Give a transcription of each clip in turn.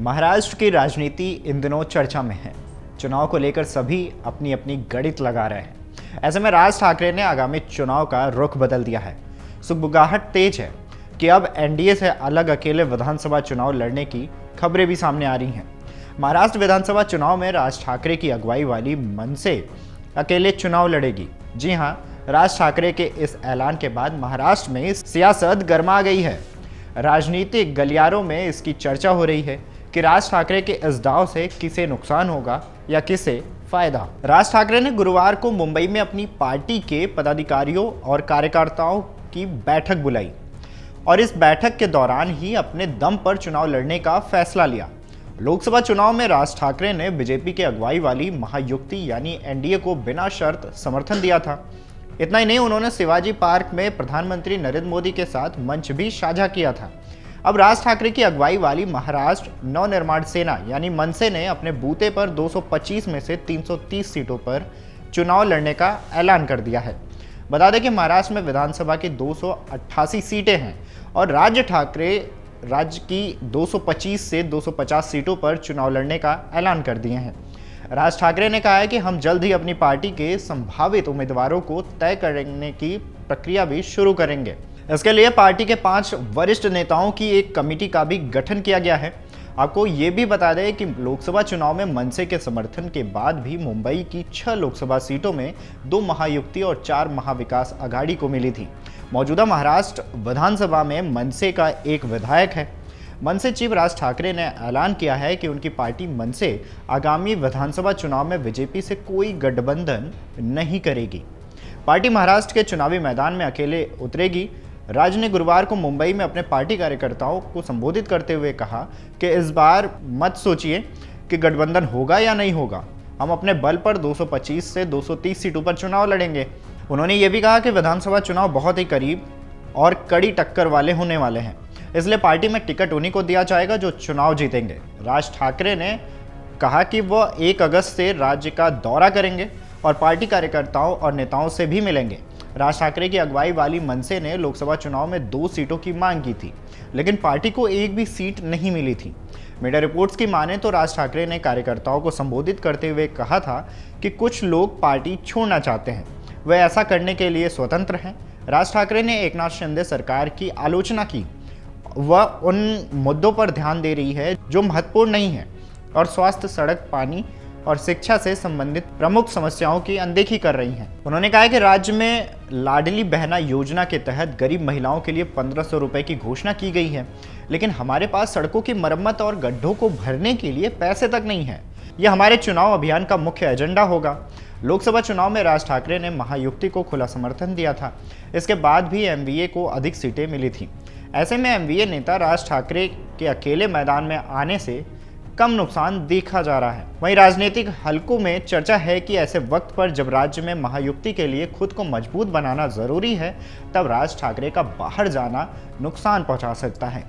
महाराष्ट्र की राजनीति इन दिनों चर्चा में है। चुनाव को लेकर सभी अपनी अपनी गणित लगा रहे हैं। ऐसे में राज ठाकरे ने आगामी चुनाव का रुख बदल दिया है। सुगबुगाहट तेज है कि अब एनडीए से अलग अकेले विधानसभा चुनाव लड़ने की खबरें भी सामने आ रही हैं। महाराष्ट्र विधानसभा चुनाव में राज ठाकरे की अगुवाई वाली मनसे अकेले चुनाव लड़ेगी। जी हां, राज ठाकरे के इस ऐलान के बाद महाराष्ट्र में सियासत गर्मा गई है। राजनीतिक गलियारों में इसकी चर्चा हो रही है कि राज ठाकरे के इस दांव से किसे नुकसान होगा या किसे फायदा। राज ठाकरे ने गुरुवार को मुंबई में अपनी पार्टी के पदाधिकारियों और कार्यकर्ताओं की बैठक बुलाई और इस बैठक के दौरान ही अपने दम पर चुनाव लड़ने का फैसला लिया। लोकसभा चुनाव में राज ठाकरे ने बीजेपी के अगुवाई वाली महायुति यानी एनडीए को बिना शर्त समर्थन दिया था। इतना ही नहीं, उन्होंने शिवाजी पार्क में प्रधानमंत्री नरेंद्र मोदी के साथ मंच भी साझा किया था। अब राज ठाकरे की अगुवाई वाली महाराष्ट्र नवनिर्माण सेना यानी मनसे ने अपने बूते पर 225 में से 330 सीटों पर चुनाव लड़ने का ऐलान कर दिया है। बता दें कि महाराष्ट्र में विधानसभा की 288 सीटें हैं और राज्य की 225 से 250 सीटों पर चुनाव लड़ने का ऐलान कर दिए हैं। राज ठाकरे ने कहा है कि हम जल्द ही अपनी पार्टी के संभावित उम्मीदवारों को तय करने की प्रक्रिया भी शुरू करेंगे। इसके लिए पार्टी के 5 वरिष्ठ नेताओं की एक कमेटी का भी गठन किया गया है। आपको ये भी बता दें कि लोकसभा चुनाव में मनसे के समर्थन के बाद भी मुंबई की 6 लोकसभा सीटों में 2 महायुति और 4 महाविकास आघाड़ी को मिली थी। मौजूदा महाराष्ट्र विधानसभा में मनसे का एक विधायक है। मनसे चीफ राज ठाकरे ने ऐलान किया है कि उनकी पार्टी मनसे आगामी विधानसभा चुनाव में बीजेपी से कोई गठबंधन नहीं करेगी। पार्टी महाराष्ट्र के चुनावी मैदान में अकेले उतरेगी। राज ने गुरुवार को मुंबई में अपने पार्टी कार्यकर्ताओं को संबोधित करते हुए कहा कि इस बार मत सोचिए कि गठबंधन होगा या नहीं होगा, हम अपने बल पर 225 से 230 सीटों पर चुनाव लड़ेंगे। उन्होंने ये भी कहा कि विधानसभा चुनाव बहुत ही करीब और कड़ी टक्कर वाले होने वाले हैं, इसलिए पार्टी में टिकट उन्हीं को दिया जाएगा जो चुनाव जीतेंगे। राज ठाकरे ने कहा कि वह 1 अगस्त से राज्य का दौरा करेंगे और पार्टी कार्यकर्ताओं और नेताओं से भी मिलेंगे। राज ठाकरे की अगुवाई वाली मनसे ने लोकसभा चुनाव में 2 सीटों की मांग की थी, लेकिन पार्टी को एक भी सीट नहीं मिली थी। मीडिया रिपोर्ट्स की माने तो राज ठाकरे ने कार्यकर्ताओं को संबोधित करते हुए कहा था कि कुछ लोग पार्टी छोड़ना चाहते हैं, वे ऐसा करने के लिए स्वतंत्र हैं। राज ठाकरे ने एकनाथ शिंदे सरकार की आलोचना की। वह उन मुद्दों पर ध्यान दे रही है जो महत्वपूर्ण नहीं है और स्वास्थ्य, सड़क, पानी और शिक्षा से संबंधित प्रमुख समस्याओं की अनदेखी कर रही हैं। उन्होंने कहा कि राज्य में लाडली बहना योजना के तहत गरीब महिलाओं के लिए 1500 रुपए की घोषणा की गई है, लेकिन हमारे पास सड़कों की मरम्मत और गड्ढों को भरने के लिए पैसे तक नहीं है। यह हमारे चुनाव अभियान का मुख्य एजेंडा होगा। लोकसभा चुनाव में राज ठाकरे ने महायुति को खुला समर्थन दिया था। इसके बाद भी एमवीए को अधिक सीटें मिली थी। ऐसे में एमवीए नेता राज ठाकरे के अकेले मैदान में आने से कम नुकसान देखा जा रहा है। वहीं राजनीतिक हलकों में चर्चा है कि ऐसे वक्त पर जब राज्य में महायुति के लिए खुद को मजबूत बनाना जरूरी है, तब राज ठाकरे का बाहर जाना नुकसान पहुंचा सकता है।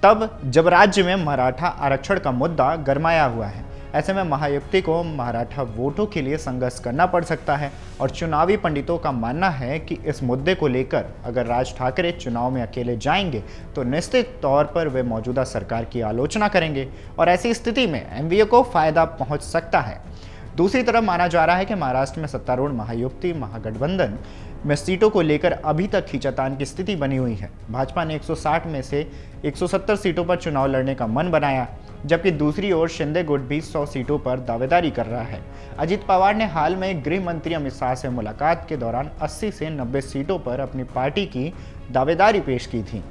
तब जब राज्य में मराठा आरक्षण का मुद्दा गरमाया हुआ है, ऐसे में महायुति को मराठा वोटों के लिए संघर्ष करना पड़ सकता है और चुनावी पंडितों का मानना है कि इस मुद्दे को लेकर अगर राज ठाकरे चुनाव में अकेले जाएंगे तो निश्चित तौर पर वे मौजूदा सरकार की आलोचना करेंगे और ऐसी स्थिति में एमवीए को फायदा पहुंच सकता है। दूसरी तरफ माना जा रहा है कि महाराष्ट्र में सत्तारूढ़ महायुति महागठबंधन में सीटों को लेकर अभी तक खींचातान की स्थिति बनी हुई है। भाजपा ने 160 में से 170 सीटों पर चुनाव लड़ने का मन बनाया, जबकि दूसरी ओर शिंदे गुट भी 100 सीटों पर दावेदारी कर रहा है। अजित पवार ने हाल में गृह मंत्री अमित शाह से मुलाकात के दौरान 80 से 90 सीटों पर अपनी पार्टी की दावेदारी पेश की थी।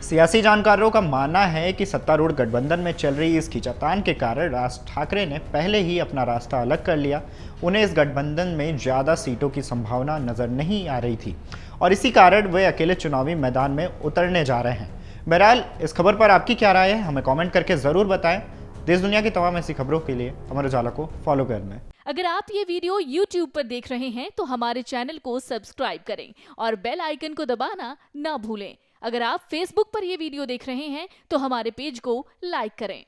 सियासी जानकारों का मानना है कि सत्तारूढ़ गठबंधन में चल रही इस खींचातान के कारण राज ठाकरे ने पहले ही अपना रास्ता अलग कर लिया। उन्हें इस गठबंधन में ज़्यादा सीटों की संभावना नजर नहीं आ रही थी और इसी कारण वे अकेले चुनावी मैदान में उतरने जा रहे हैं। बहरहाल, इस खबर पर आपकी क्या राय है, हमें कमेंट करके ज़रूर बताएं। देश दुनिया की तमाम ऐसी खबरों के लिए अमर उजाला को फॉलो करना। अगर आप ये वीडियो YouTube पर देख रहे हैं तो हमारे चैनल को सब्सक्राइब करें और बेल आइकन को दबाना ना भूलें। अगर आप Facebook पर ये वीडियो देख रहे हैं तो हमारे पेज को लाइक करें।